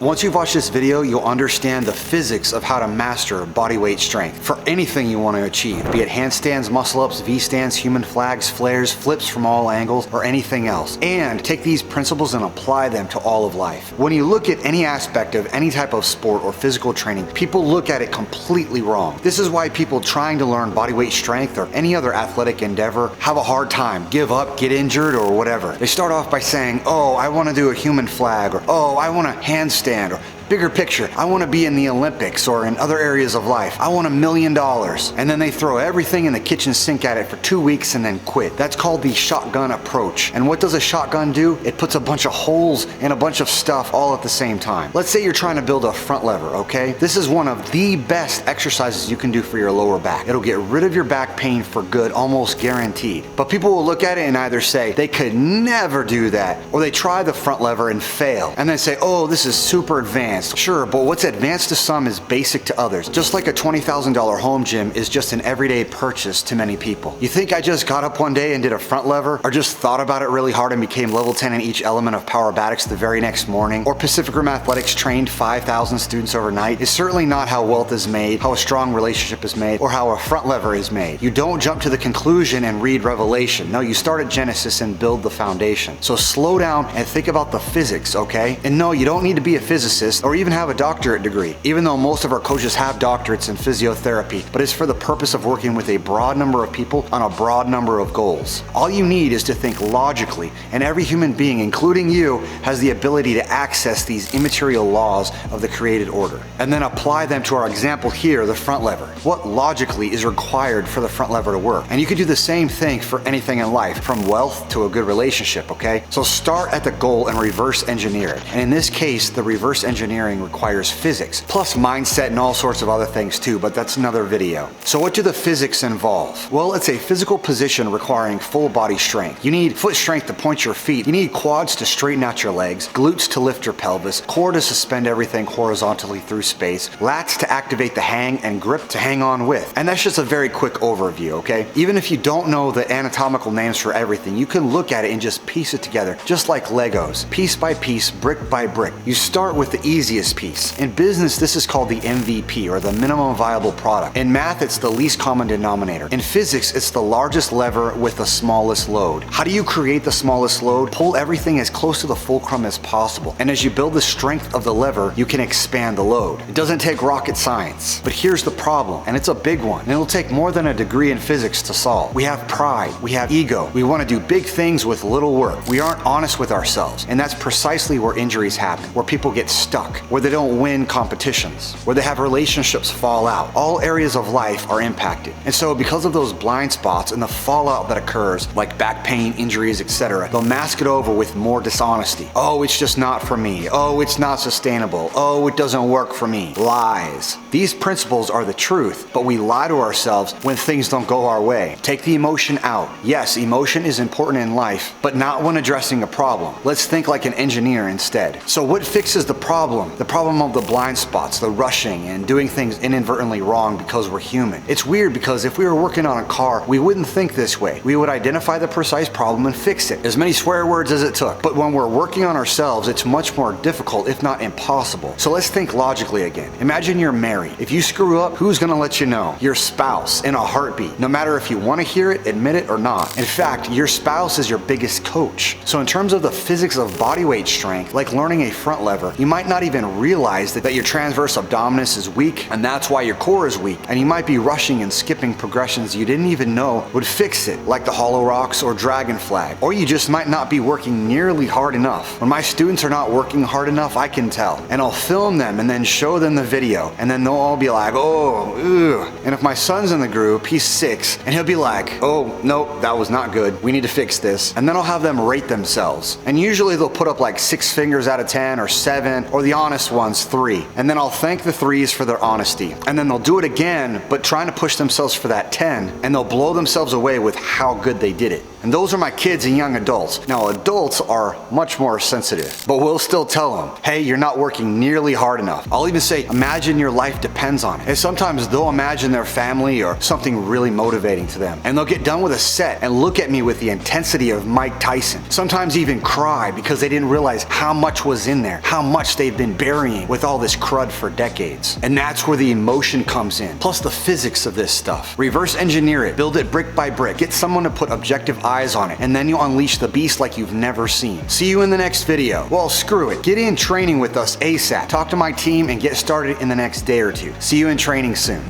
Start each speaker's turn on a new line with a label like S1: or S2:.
S1: Once you've watched this video, you'll understand the physics of how to master bodyweight strength for anything you want to achieve, be it handstands, muscle-ups, V-stands, human flags, flares, flips from all angles, or anything else. And take these principles and apply them to all of life. When you look at any aspect of any type of sport or physical training, people look at it completely wrong. This is why people trying to learn bodyweight strength or any other athletic endeavor have a hard time, give up, get injured, or whatever. They start off by saying, oh, I want to do a human flag, or oh, I want a handstand, or bigger picture, I want to be in the Olympics or in other areas of life. I want $1 million. And then they throw everything in the kitchen sink at it for 2 weeks and then quit. That's called the shotgun approach. And what does a shotgun do? It puts a bunch of holes in a bunch of stuff all at the same time. Let's say you're trying to build a front lever, okay? This is one of the best exercises you can do for your lower back. It'll get rid of your back pain for good, almost guaranteed. But people will look at it and either say they could never do that, or they try the front lever and fail, and then say, oh, this is super advanced. Sure, but what's advanced to some is basic to others. Just like a $20,000 home gym is just an everyday purchase to many people. You think I just got up one day and did a front lever, or just thought about it really hard and became level 10 in each element of Powerbatics the very next morning, or Pacific Rim Athletics trained 5,000 students overnight? Is certainly not how wealth is made, how a strong relationship is made, or how a front lever is made. You don't jump to the conclusion and read Revelation. No, you start at Genesis and build the foundation. So slow down and think about the physics, okay? And no, you don't need to be a physicist or even have a doctorate degree, even though most of our coaches have doctorates in physiotherapy, but it's for the purpose of working with a broad number of people on a broad number of goals. All you need is to think logically, and every human being, including you, has the ability to access these immaterial laws of the created order, and then apply them to our example here, the front lever. What logically is required for the front lever to work? And you could do the same thing for anything in life, from wealth to a good relationship, okay? So start at the goal and reverse engineer it. And in this case, the reverse engineering requires physics, plus mindset and all sorts of other things too, but that's another video. So what do the physics involve? Well, it's a physical position requiring full body strength. You need foot strength to point your feet. You need quads to straighten out your legs, glutes to lift your pelvis, core to suspend everything horizontally through space, lats to activate the hang, and grip to hang on with. And that's just a very quick overview, okay? Even if you don't know the anatomical names for everything, you can look at it and just piece it together, just like Legos, piece by piece, brick by brick. You start with the easiest piece. In business, this is called the MVP, or the minimum viable product. In math, it's the least common denominator. In physics, it's the largest lever with the smallest load. How do you create the smallest load? Pull everything as close to the fulcrum as possible. And as you build the strength of the lever, you can expand the load. It doesn't take rocket science. But here's the problem, and it's a big one, and it'll take more than a degree in physics to solve. We have pride, we have ego, we want to do big things with little work. We aren't honest with ourselves, and that's precisely where injuries happen, where people get stuck, where they don't win competitions, where they have relationships fall out. All areas of life are impacted. And so because of those blind spots and the fallout that occurs, like back pain, injuries, etc., they'll mask it over with more dishonesty. Oh, it's just not for me. Oh, it's not sustainable. Oh, it doesn't work for me. Lies. These principles are the truth, but we lie to ourselves when things don't go our way. Take the emotion out. Yes, emotion is important in life, but not when addressing a problem. Let's think like an engineer instead. So what fixes the problem? The problem of the blind spots, the rushing, and doing things inadvertently wrong because we're human. It's weird because if we were working on a car, we wouldn't think this way. We would identify the precise problem and fix it. As many swear words as it took. But when we're working on ourselves, it's much more difficult, if not impossible. So let's think logically again. Imagine you're married. If you screw up, who's gonna let you know? Your spouse, in a heartbeat. No matter if you want to hear it, admit it, or not. In fact, your spouse is your biggest coach. So in terms of the physics of bodyweight strength, like learning a front lever, you might not even realize that your transverse abdominis is weak, and that's why your core is weak, and you might be rushing and skipping progressions you didn't even know would fix it, like the hollow rocks or dragon flag. Or you just might not be working nearly hard enough. When my students are not working hard enough, I can tell, and I'll film them and then show them the video, and then they'll all be like, oh, ew. And if my son's in the group, he's 6, and he'll be like, oh, nope, that was not good, we need to fix this. And then I'll have them rate themselves, and usually they'll put up like 6 fingers out of 10 or 7, or the honest ones 3. And then I'll thank the 3s for their honesty. And then they'll do it again, but trying to push themselves for that 10, and they'll blow themselves away with how good they did it. And And those are my kids and young adults. Now, adults are much more sensitive, but we'll still tell them, hey, you're not working nearly hard enough. I'll even say, imagine your life depends on it. And sometimes they'll imagine their family or something really motivating to them. And they'll get done with a set and look at me with the intensity of Mike Tyson. Sometimes even cry because they didn't realize how much was in there, how much they've been burying with all this crud for decades. And that's where the emotion comes in, plus the physics of this stuff. Reverse engineer it, build it brick by brick, get someone to put objective eyes on it, and then you'll unleash the beast like you've never seen. See you in the next video. Well, screw it. Get in training with us ASAP. Talk to my team and get started in the next day or two. See you in training soon.